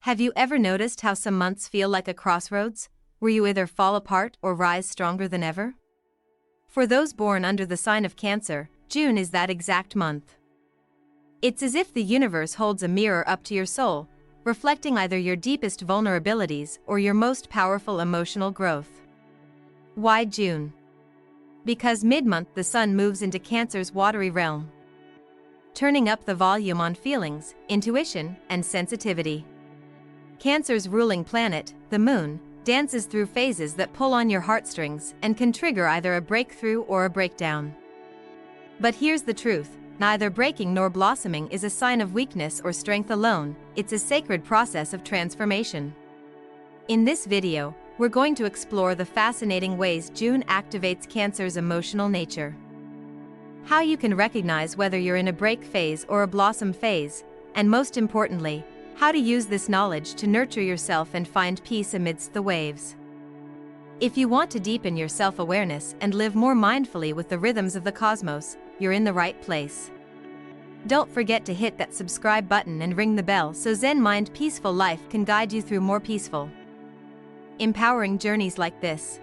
Have you ever noticed how some months feel like a crossroads, where you either fall apart or rise stronger than ever? For those born under the sign of Cancer, June is that exact month. It's as if the universe holds a mirror up to your soul, reflecting either your deepest vulnerabilities or your most powerful emotional growth. Why June? Because mid-month the sun moves into Cancer's watery realm, turning up the volume on feelings, intuition, and sensitivity. Cancer's ruling planet, the moon, dances through phases that pull on your heartstrings and can trigger either a breakthrough or a breakdown. But here's the truth: neither breaking nor blossoming is a sign of weakness or strength alone, it's a sacred process of transformation. In this video, we're going to explore the fascinating ways June activates Cancer's emotional nature. How you can recognize whether you're in a break phase or a blossom phase, and most importantly, how to use this knowledge to nurture yourself and find peace amidst the waves. If you want to deepen your self-awareness and live more mindfully with the rhythms of the cosmos, you're in the right place. Don't forget to hit that subscribe button and ring the bell so Zen Mind Peaceful Life can guide you through more peaceful, empowering journeys like this.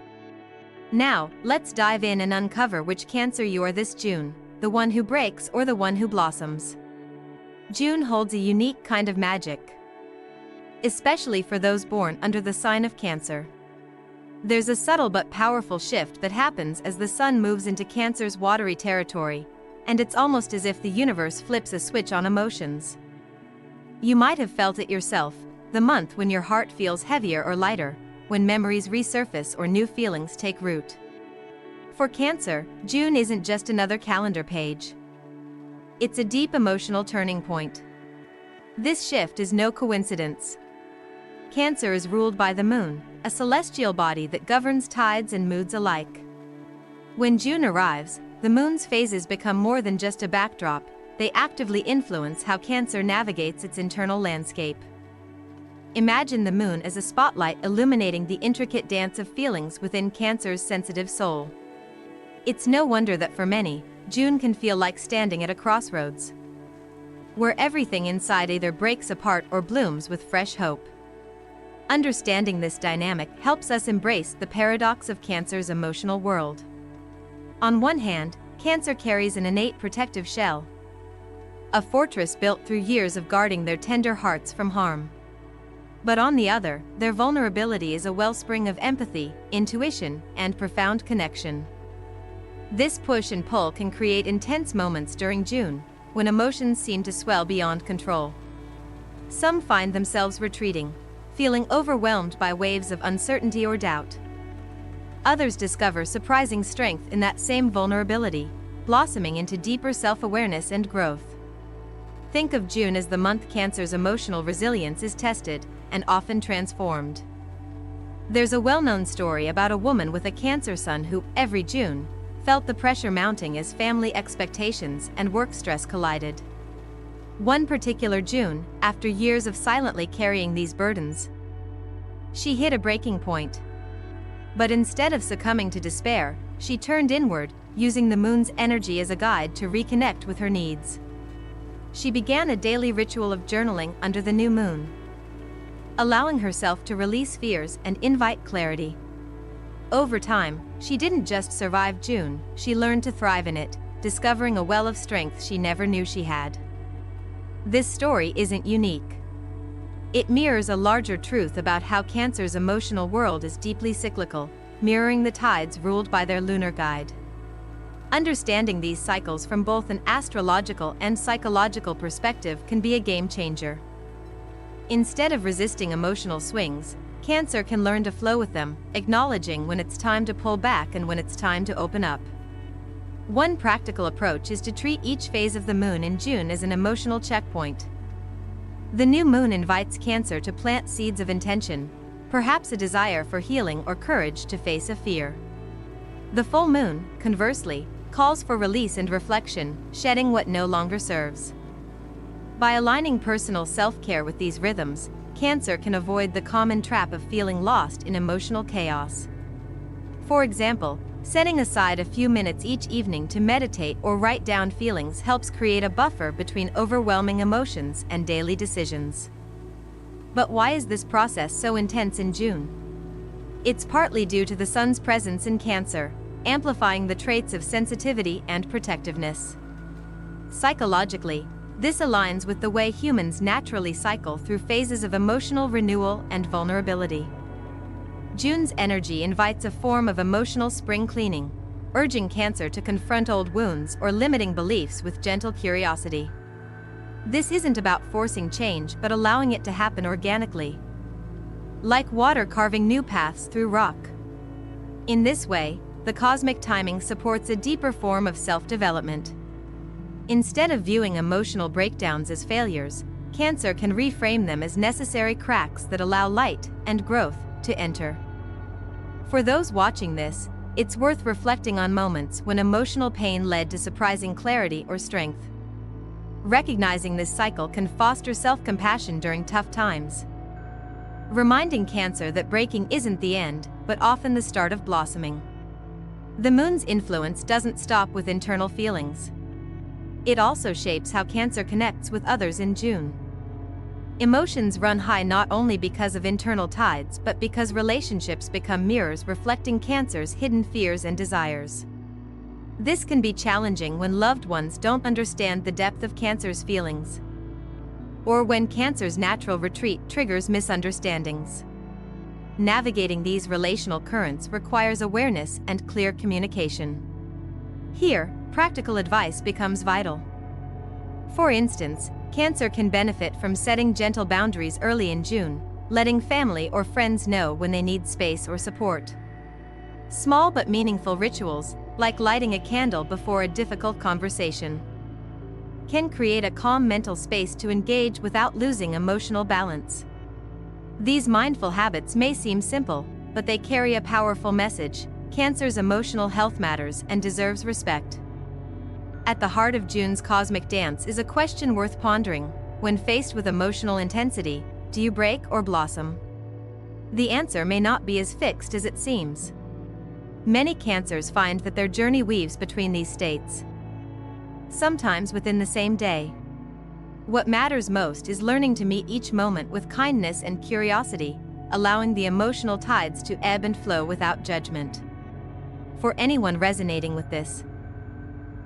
Now, let's dive in and uncover which Cancer you are this June, the one who breaks or the one who blossoms. June holds a unique kind of magic, especially for those born under the sign of Cancer. There's a subtle but powerful shift that happens as the sun moves into Cancer's watery territory, and it's almost as if the universe flips a switch on emotions. You might have felt it yourself, the month when your heart feels heavier or lighter, when memories resurface or new feelings take root. For Cancer, June isn't just another calendar page. It's a deep emotional turning point. This shift is no coincidence. Cancer is ruled by the moon, a celestial body that governs tides and moods alike. When June arrives, the moon's phases become more than just a backdrop, they actively influence how Cancer navigates its internal landscape. Imagine the moon as a spotlight illuminating the intricate dance of feelings within Cancer's sensitive soul. It's no wonder that for many, June can feel like standing at a crossroads, where everything inside either breaks apart or blooms with fresh hope. Understanding this dynamic helps us embrace the paradox of Cancer's emotional world. On one hand, Cancer carries an innate protective shell, a fortress built through years of guarding their tender hearts from harm. But on the other, their vulnerability is a wellspring of empathy, intuition, and profound connection. This push and pull can create intense moments during June, when emotions seem to swell beyond control. Some find themselves retreating, feeling overwhelmed by waves of uncertainty or doubt. Others discover surprising strength in that same vulnerability, blossoming into deeper self-awareness and growth. Think of June as the month Cancer's emotional resilience is tested, and often transformed. There's a well-known story about a woman with a Cancer sun who, every June, felt the pressure mounting as family expectations and work stress collided. One particular June, after years of silently carrying these burdens, she hit a breaking point. But instead of succumbing to despair, she turned inward, using the moon's energy as a guide to reconnect with her needs. She began a daily ritual of journaling under the new moon, allowing herself to release fears and invite clarity. Over time, she didn't just survive June, she learned to thrive in it, discovering a well of strength she never knew she had. This story isn't unique. It mirrors a larger truth about how Cancer's emotional world is deeply cyclical, mirroring the tides ruled by their lunar guide. Understanding these cycles from both an astrological and psychological perspective can be a game changer. Instead of resisting emotional swings, Cancer can learn to flow with them, acknowledging when it's time to pull back and when it's time to open up. One practical approach is to treat each phase of the moon in June as an emotional checkpoint. The new moon invites Cancer to plant seeds of intention, perhaps a desire for healing or courage to face a fear. The full moon, conversely, calls for release and reflection, shedding what no longer serves. By aligning personal self-care with these rhythms, Cancer can avoid the common trap of feeling lost in emotional chaos. For example, setting aside a few minutes each evening to meditate or write down feelings helps create a buffer between overwhelming emotions and daily decisions. But why is this process so intense in June? It's partly due to the sun's presence in Cancer, amplifying the traits of sensitivity and protectiveness. Psychologically, this aligns with the way humans naturally cycle through phases of emotional renewal and vulnerability. June's energy invites a form of emotional spring cleaning, urging Cancer to confront old wounds or limiting beliefs with gentle curiosity. This isn't about forcing change but allowing it to happen organically, like water carving new paths through rock. In this way, the cosmic timing supports a deeper form of self-development. Instead of viewing emotional breakdowns as failures, Cancer can reframe them as necessary cracks that allow light and growth to enter. For those watching this, it's worth reflecting on moments when emotional pain led to surprising clarity or strength. Recognizing this cycle can foster self-compassion during tough times, reminding Cancer that breaking isn't the end, but often the start of blossoming. The moon's influence doesn't stop with internal feelings. It also shapes how Cancer connects with others in June. Emotions run high not only because of internal tides but because relationships become mirrors reflecting Cancer's hidden fears and desires. This can be challenging when loved ones don't understand the depth of Cancer's feelings, or when Cancer's natural retreat triggers misunderstandings. Navigating these relational currents requires awareness and clear communication. Here, practical advice becomes vital. For instance, Cancer can benefit from setting gentle boundaries early in June, letting family or friends know when they need space or support. Small but meaningful rituals, like lighting a candle before a difficult conversation, can create a calm mental space to engage without losing emotional balance. These mindful habits may seem simple, but they carry a powerful message. Cancer's emotional health matters and deserves respect. At the heart of June's cosmic dance is a question worth pondering. When faced with emotional intensity, do you break or blossom? The answer may not be as fixed as it seems. Many Cancers find that their journey weaves between these states, sometimes within the same day. What matters most is learning to meet each moment with kindness and curiosity, allowing the emotional tides to ebb and flow without judgment. For anyone resonating with this,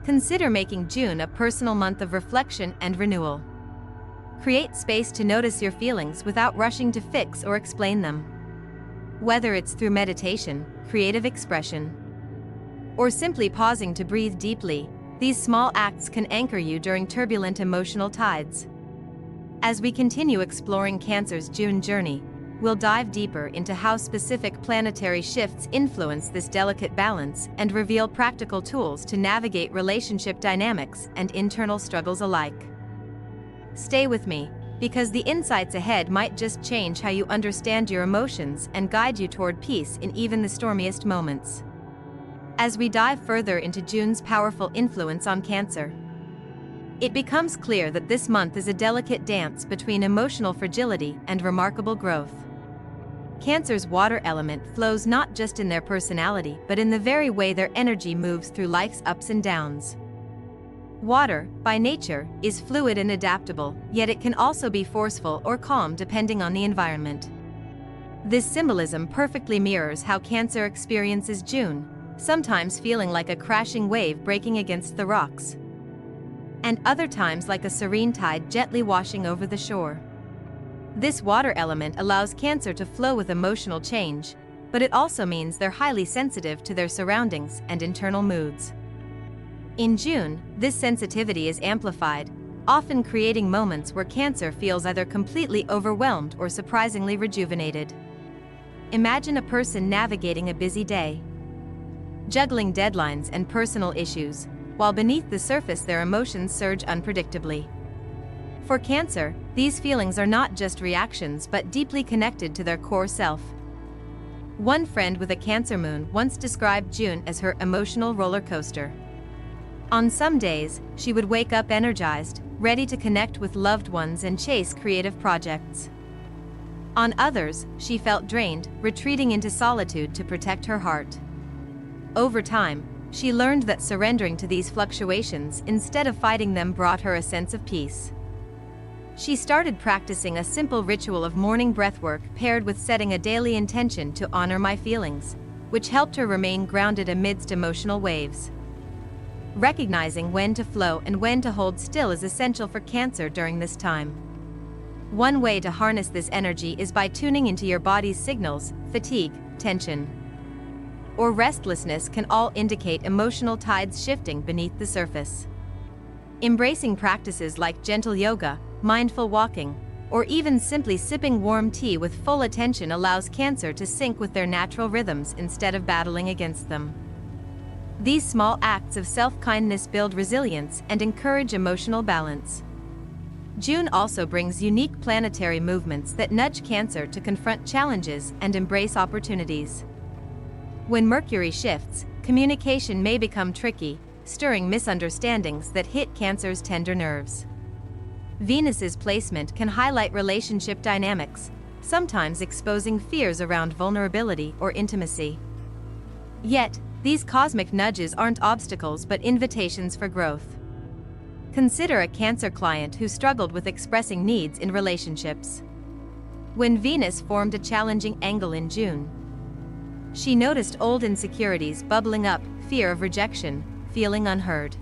consider making June a personal month of reflection and renewal. Create space to notice your feelings without rushing to fix or explain them. Whether it's through meditation, creative expression, or simply pausing to breathe deeply, these small acts can anchor you during turbulent emotional tides. As we continue exploring Cancer's June journey, we'll dive deeper into how specific planetary shifts influence this delicate balance and reveal practical tools to navigate relationship dynamics and internal struggles alike. Stay with me, because the insights ahead might just change how you understand your emotions and guide you toward peace in even the stormiest moments. As we dive further into June's powerful influence on Cancer, it becomes clear that this month is a delicate dance between emotional fragility and remarkable growth. Cancer's water element flows not just in their personality but in the very way their energy moves through life's ups and downs. Water, by nature, is fluid and adaptable, yet it can also be forceful or calm depending on the environment. This symbolism perfectly mirrors how Cancer experiences June, sometimes feeling like a crashing wave breaking against the rocks, and other times like a serene tide gently washing over the shore. This water element allows Cancer to flow with emotional change, but it also means they're highly sensitive to their surroundings and internal moods. In June, this sensitivity is amplified, often creating moments where Cancer feels either completely overwhelmed or surprisingly rejuvenated. Imagine a person navigating a busy day, juggling deadlines and personal issues, while beneath the surface their emotions surge unpredictably. For Cancer, these feelings are not just reactions but deeply connected to their core self. One friend with a Cancer moon once described June as her emotional roller coaster. On some days, she would wake up energized, ready to connect with loved ones and chase creative projects. On others, she felt drained, retreating into solitude to protect her heart. Over time, she learned that surrendering to these fluctuations instead of fighting them brought her a sense of peace. She started practicing a simple ritual of morning breathwork paired with setting a daily intention to honor my feelings, which helped her remain grounded amidst emotional waves. Recognizing when to flow and when to hold still is essential for Cancer during this time. One way to harness this energy is by tuning into your body's signals. Fatigue, tension, or restlessness can all indicate emotional tides shifting beneath the surface. Embracing practices like gentle yoga, mindful walking, or even simply sipping warm tea with full attention allows Cancer to sync with their natural rhythms instead of battling against them. These small acts of self-kindness build resilience and encourage emotional balance. June also brings unique planetary movements that nudge Cancer to confront challenges and embrace opportunities. When Mercury shifts, communication may become tricky, stirring misunderstandings that hit Cancer's tender nerves. Venus's placement can highlight relationship dynamics, sometimes exposing fears around vulnerability or intimacy. Yet, these cosmic nudges aren't obstacles but invitations for growth. Consider a Cancer client who struggled with expressing needs in relationships. When Venus formed a challenging angle in June, she noticed old insecurities bubbling up, fear of rejection, feeling unheard.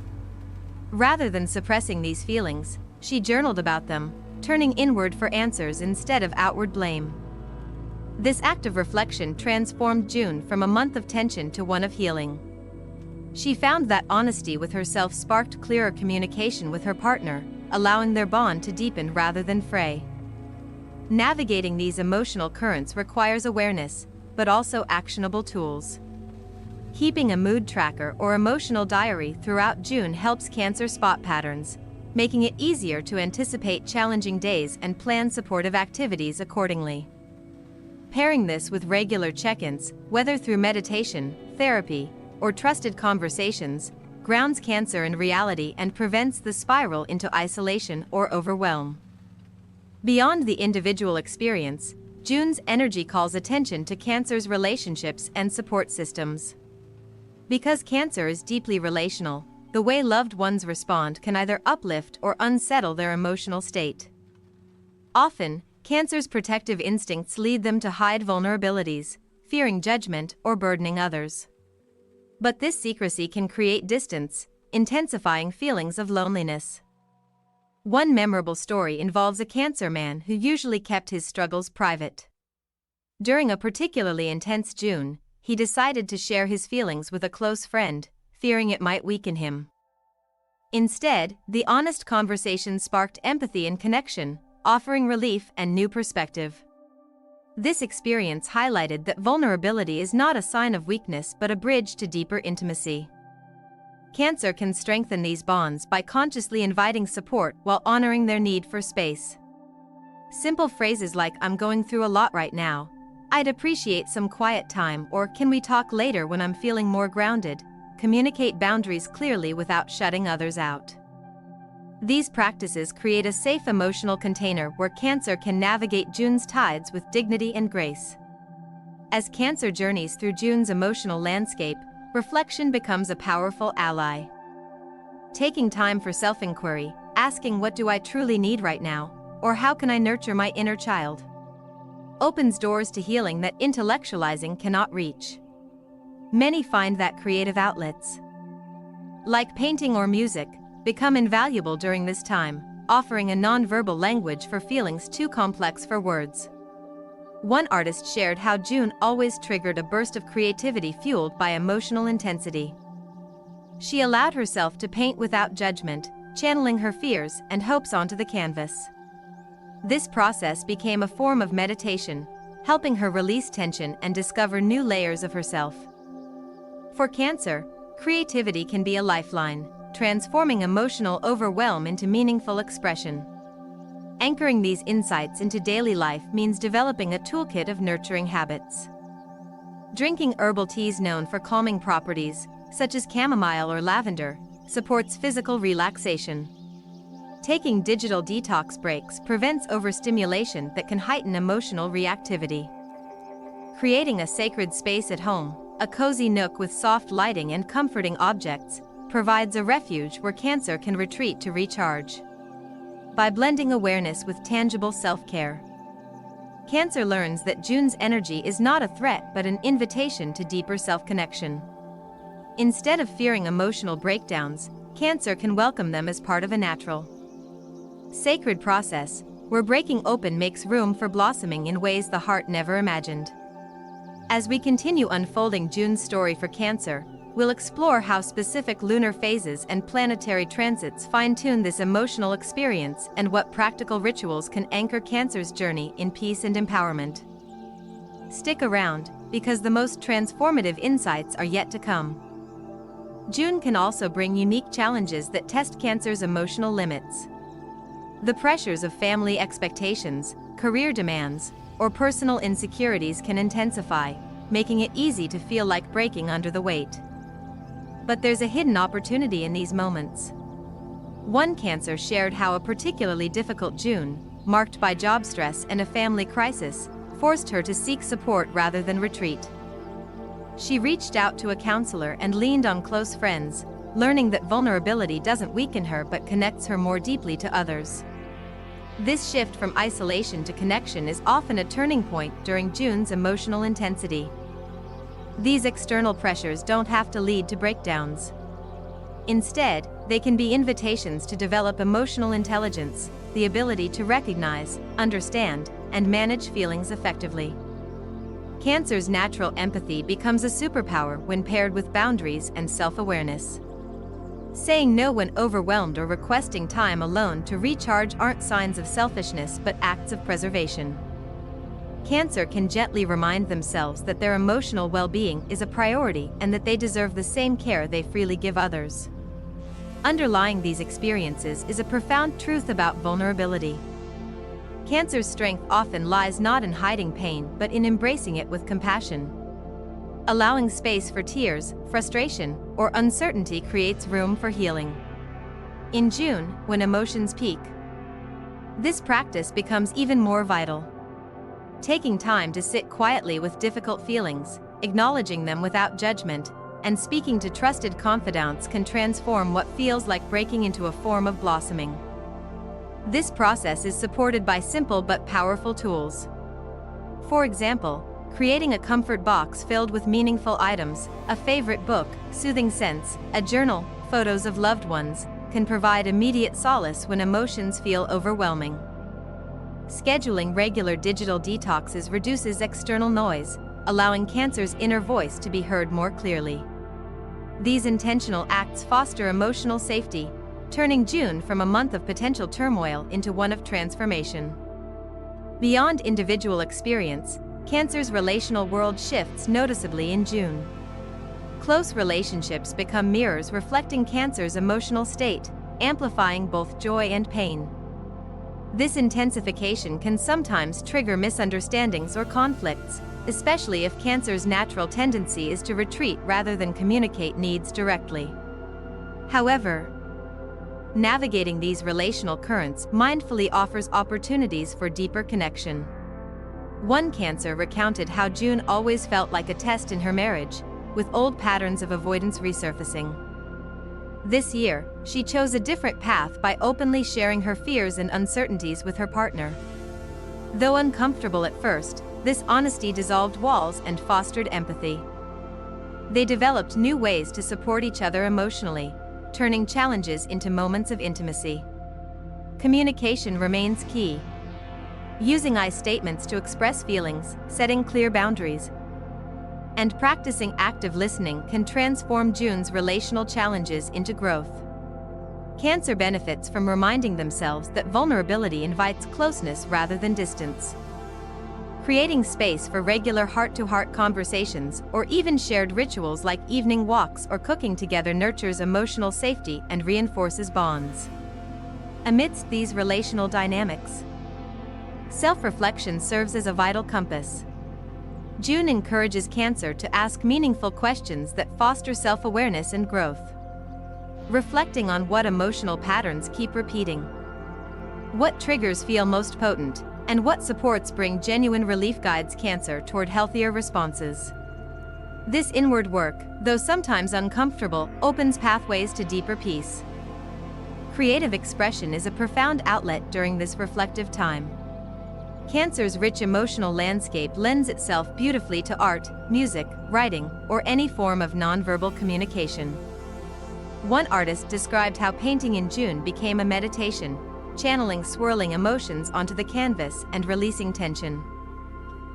Rather than suppressing these feelings, she journaled about them, turning inward for answers instead of outward blame. This act of reflection transformed June from a month of tension to one of healing. She found that honesty with herself sparked clearer communication with her partner, allowing their bond to deepen rather than fray. Navigating these emotional currents requires awareness, but also actionable tools. Keeping a mood tracker or emotional diary throughout June helps Cancer spot patterns, making it easier to anticipate challenging days and plan supportive activities accordingly. Pairing this with regular check-ins, whether through meditation, therapy, or trusted conversations, grounds Cancer in reality and prevents the spiral into isolation or overwhelm. Beyond the individual experience, June's energy calls attention to Cancer's relationships and support systems. Because Cancer is deeply relational, the way loved ones respond can either uplift or unsettle their emotional state. Often, Cancer's protective instincts lead them to hide vulnerabilities, fearing judgment or burdening others. But this secrecy can create distance, intensifying feelings of loneliness. One memorable story involves a Cancer man who usually kept his struggles private. During a particularly intense June, he decided to share his feelings with a close friend, fearing it might weaken him. Instead, the honest conversation sparked empathy and connection, offering relief and new perspective. This experience highlighted that vulnerability is not a sign of weakness but a bridge to deeper intimacy. Cancer can strengthen these bonds by consciously inviting support while honoring their need for space. Simple phrases like "I'm going through a lot right now," "I'd appreciate some quiet time," or "Can we talk later when I'm feeling more grounded?" communicate boundaries clearly without shutting others out. These practices create a safe emotional container where Cancer can navigate June's tides with dignity and grace. As Cancer journeys through June's emotional landscape, reflection becomes a powerful ally. Taking time for self-inquiry, asking "What do I truly need right now?" or "How can I nurture my inner child?" opens doors to healing that intellectualizing cannot reach. Many find that creative outlets, like painting or music, become invaluable during this time, offering a non-verbal language for feelings too complex for words. One artist shared how June always triggered a burst of creativity fueled by emotional intensity. She allowed herself to paint without judgment, channeling her fears and hopes onto the canvas. This process became a form of meditation, helping her release tension and discover new layers of herself. For Cancer, creativity can be a lifeline, transforming emotional overwhelm into meaningful expression. Anchoring these insights into daily life means developing a toolkit of nurturing habits. Drinking herbal teas known for calming properties, such as chamomile or lavender, supports physical relaxation. Taking digital detox breaks prevents overstimulation that can heighten emotional reactivity. Creating a sacred space at home, a cozy nook with soft lighting and comforting objects, provides a refuge where Cancer can retreat to recharge. by blending awareness with tangible self-care. Cancer learns that June's energy is not a threat but an invitation to deeper self-connection. Instead of fearing emotional breakdowns, Cancer can welcome them as part of a natural, sacred process, where breaking open makes room for blossoming in ways the heart never imagined. As we continue unfolding June's story for Cancer, we'll explore how specific lunar phases and planetary transits fine-tune this emotional experience and what practical rituals can anchor Cancer's journey in peace and empowerment. Stick around, because the most transformative insights are yet to come. June can also bring unique challenges that test Cancer's emotional limits. The pressures of family expectations, career demands, or personal insecurities can intensify, making it easy to feel like breaking under the weight. But there's a hidden opportunity in these moments. One Cancer shared how a particularly difficult June, marked by job stress and a family crisis, forced her to seek support rather than retreat. She reached out to a counselor and leaned on close friends, learning that vulnerability doesn't weaken her but connects her more deeply to others. This shift from isolation to connection is often a turning point during June's emotional intensity. These external pressures don't have to lead to breakdowns. Instead, they can be invitations to develop emotional intelligence, the ability to recognize, understand, and manage feelings effectively. Cancer's natural empathy becomes a superpower when paired with boundaries and self-awareness. Saying no when overwhelmed or requesting time alone to recharge aren't signs of selfishness but acts of preservation. Cancer can gently remind themselves that their emotional well-being is a priority and that they deserve the same care they freely give others. Underlying these experiences is a profound truth about vulnerability. Cancer's strength often lies not in hiding pain but in embracing it with compassion. Allowing space for tears, frustration, or uncertainty creates room for healing. In June, when emotions peak, this practice becomes even more vital. Taking time to sit quietly with difficult feelings, acknowledging them without judgment, and speaking to trusted confidants can transform what feels like breaking into a form of blossoming. This process is supported by simple but powerful tools. For example, creating a comfort box filled with meaningful items, a favorite book, soothing scents, a journal, photos of loved ones, can provide immediate solace when emotions feel overwhelming. Scheduling regular digital detoxes reduces external noise, allowing Cancer's inner voice to be heard more clearly. These intentional acts foster emotional safety, turning June from a month of potential turmoil into one of transformation. Beyond individual experience, Cancer's relational world shifts noticeably in June. Close relationships become mirrors reflecting Cancer's emotional state, amplifying both joy and pain. This intensification can sometimes trigger misunderstandings or conflicts, especially if Cancer's natural tendency is to retreat rather than communicate needs directly. However, navigating these relational currents mindfully offers opportunities for deeper connection. One Cancer recounted how June always felt like a test in her marriage, with old patterns of avoidance resurfacing. This year, she chose a different path by openly sharing her fears and uncertainties with her partner. Though uncomfortable at first, this honesty dissolved walls and fostered empathy. They developed new ways to support each other emotionally, turning challenges into moments of intimacy. Communication remains key. Using I statements to express feelings, setting clear boundaries, and practicing active listening can transform June's relational challenges into growth. Cancer benefits from reminding themselves that vulnerability invites closeness rather than distance. Creating space for regular heart-to-heart conversations or even shared rituals like evening walks or cooking together nurtures emotional safety and reinforces bonds. Amidst these relational dynamics, self-reflection serves as a vital compass. June encourages Cancer to ask meaningful questions that foster self-awareness and growth. Reflecting on what emotional patterns keep repeating, what triggers feel most potent, and what supports bring genuine relief guides Cancer toward healthier responses. This inward work, though sometimes uncomfortable, opens pathways to deeper peace. Creative expression is a profound outlet during this reflective time. Cancer's rich emotional landscape lends itself beautifully to art, music, writing, or any form of nonverbal communication. One artist described how painting in June became a meditation, channeling swirling emotions onto the canvas and releasing tension.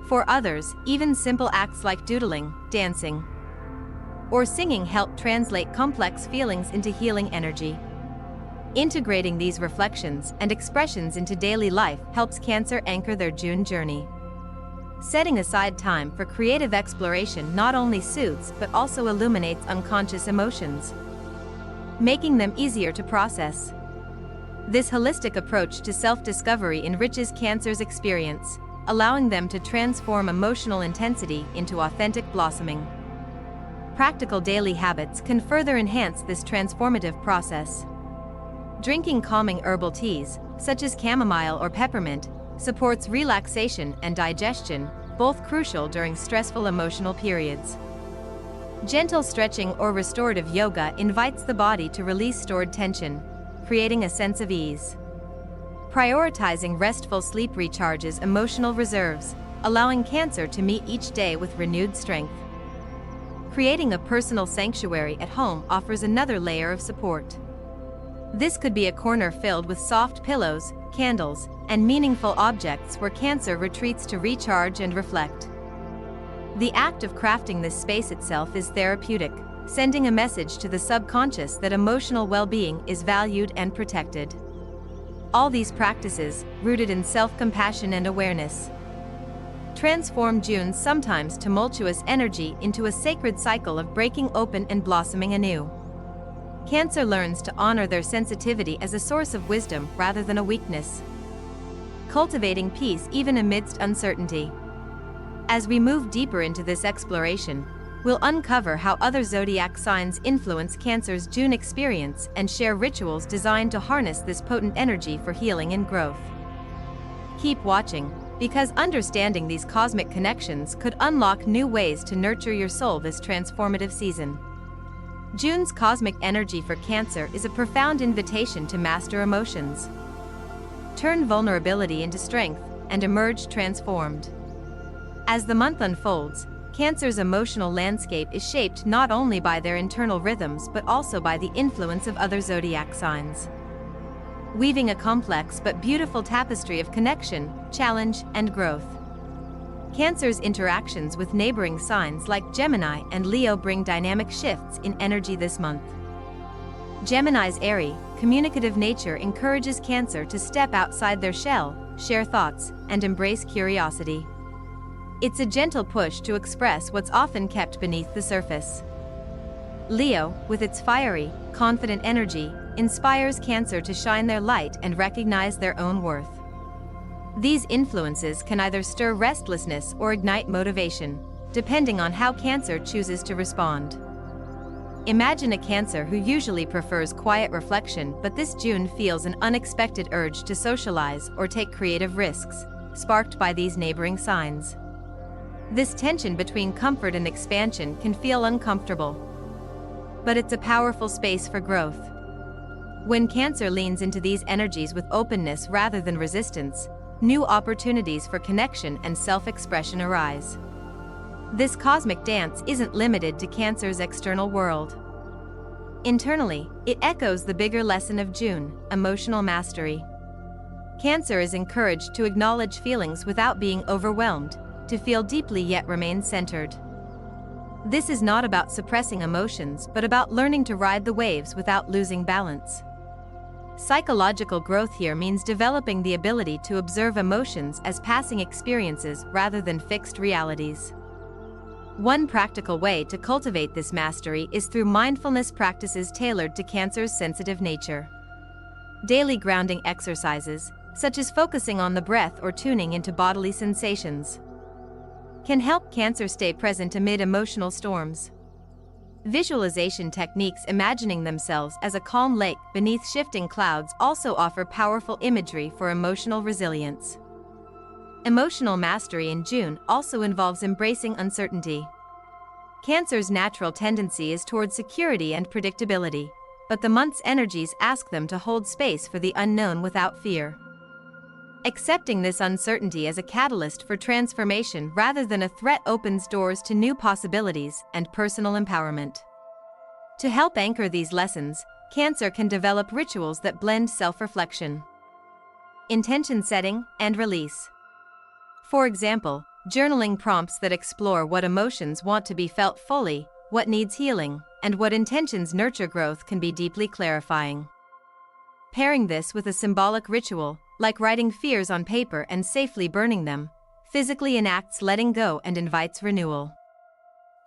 For others, even simple acts like doodling, dancing, or singing help translate complex feelings into healing energy. Integrating these reflections and expressions into daily life helps Cancer anchor their June journey. Setting aside time for creative exploration not only soothes but also illuminates unconscious emotions, making them easier to process. This holistic approach to self-discovery enriches Cancer's experience, allowing them to transform emotional intensity into authentic blossoming. Practical daily habits can further enhance this transformative process. Drinking calming herbal teas, such as chamomile or peppermint, supports relaxation and digestion, both crucial during stressful emotional periods. Gentle stretching or restorative yoga invites the body to release stored tension, creating a sense of ease. Prioritizing restful sleep recharges emotional reserves, allowing Cancer to meet each day with renewed strength. Creating a personal sanctuary at home offers another layer of support. This could be a corner filled with soft pillows, candles, and meaningful objects where Cancer retreats to recharge and reflect. The act of crafting this space itself is therapeutic, sending a message to the subconscious that emotional well-being is valued and protected. All these practices, rooted in self-compassion and awareness, transform June's sometimes tumultuous energy into a sacred cycle of breaking open and blossoming anew. Cancer learns to honor their sensitivity as a source of wisdom rather than a weakness, cultivating peace even amidst uncertainty. As we move deeper into this exploration, we'll uncover how other zodiac signs influence Cancer's June experience and share rituals designed to harness this potent energy for healing and growth. Keep watching, because understanding these cosmic connections could unlock new ways to nurture your soul this transformative season. June's cosmic energy for Cancer is a profound invitation to master emotions, turn vulnerability into strength, and emerge transformed. As the month unfolds, Cancer's emotional landscape is shaped not only by their internal rhythms but also by the influence of other zodiac signs, weaving a complex but beautiful tapestry of connection, challenge, and growth. Cancer's interactions with neighboring signs like Gemini and Leo bring dynamic shifts in energy this month. Gemini's airy, communicative nature encourages Cancer to step outside their shell, share thoughts, and embrace curiosity. It's a gentle push to express what's often kept beneath the surface. Leo, with its fiery, confident energy, inspires Cancer to shine their light and recognize their own worth. These influences can either stir restlessness or ignite motivation, depending on how Cancer chooses to respond. Imagine a Cancer who usually prefers quiet reflection but this June feels an unexpected urge to socialize or take creative risks, sparked by these neighboring signs. This tension between comfort and expansion can feel uncomfortable, but it's a powerful space for growth. When Cancer leans into these energies with openness rather than resistance, new opportunities for connection and self-expression arise. This cosmic dance isn't limited to Cancer's external world. Internally, it echoes the bigger lesson of June: emotional mastery. Cancer is encouraged to acknowledge feelings without being overwhelmed, to feel deeply yet remain centered. This is not about suppressing emotions but about learning to ride the waves without losing balance. Psychological growth here means developing the ability to observe emotions as passing experiences rather than fixed realities. One practical way to cultivate this mastery is through mindfulness practices tailored to Cancer's sensitive nature. Daily grounding exercises, such as focusing on the breath or tuning into bodily sensations, can help Cancer stay present amid emotional storms. Visualization techniques imagining themselves as a calm lake beneath shifting clouds also offer powerful imagery for emotional resilience. Emotional mastery in June also involves embracing uncertainty. Cancer's natural tendency is toward security and predictability, but the month's energies ask them to hold space for the unknown without fear. Accepting this uncertainty as a catalyst for transformation rather than a threat opens doors to new possibilities and personal empowerment. To help anchor these lessons, Cancer can develop rituals that blend self-reflection, intention setting, and release. For example, journaling prompts that explore what emotions want to be felt fully, what needs healing, and what intentions nurture growth can be deeply clarifying. Pairing this with a symbolic ritual, like writing fears on paper and safely burning them, physically enacts letting go and invites renewal.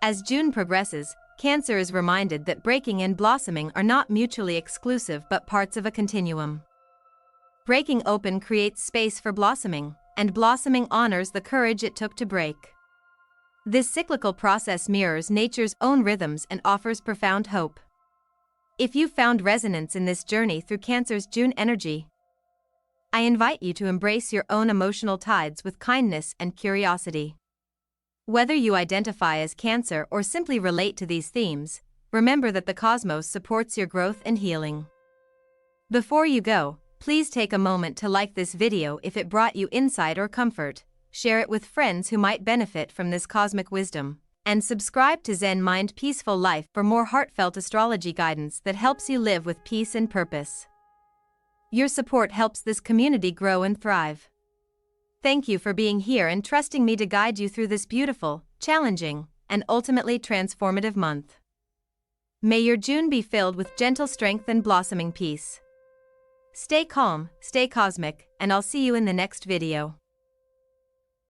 As June progresses, Cancer is reminded that breaking and blossoming are not mutually exclusive but parts of a continuum. Breaking open creates space for blossoming, and blossoming honors the courage it took to break. This cyclical process mirrors nature's own rhythms and offers profound hope. If you found resonance in this journey through Cancer's June energy, I invite you to embrace your own emotional tides with kindness and curiosity. Whether you identify as Cancer or simply relate to these themes, remember that the cosmos supports your growth and healing. Before you go, please take a moment to like this video if it brought you insight or comfort, share it with friends who might benefit from this cosmic wisdom, and subscribe to Zen Mind Peaceful Life for more heartfelt astrology guidance that helps you live with peace and purpose. Your support helps this community grow and thrive. Thank you for being here and trusting me to guide you through this beautiful, challenging, and ultimately transformative month. May your June be filled with gentle strength and blossoming peace. Stay calm, stay cosmic, and I'll see you in the next video.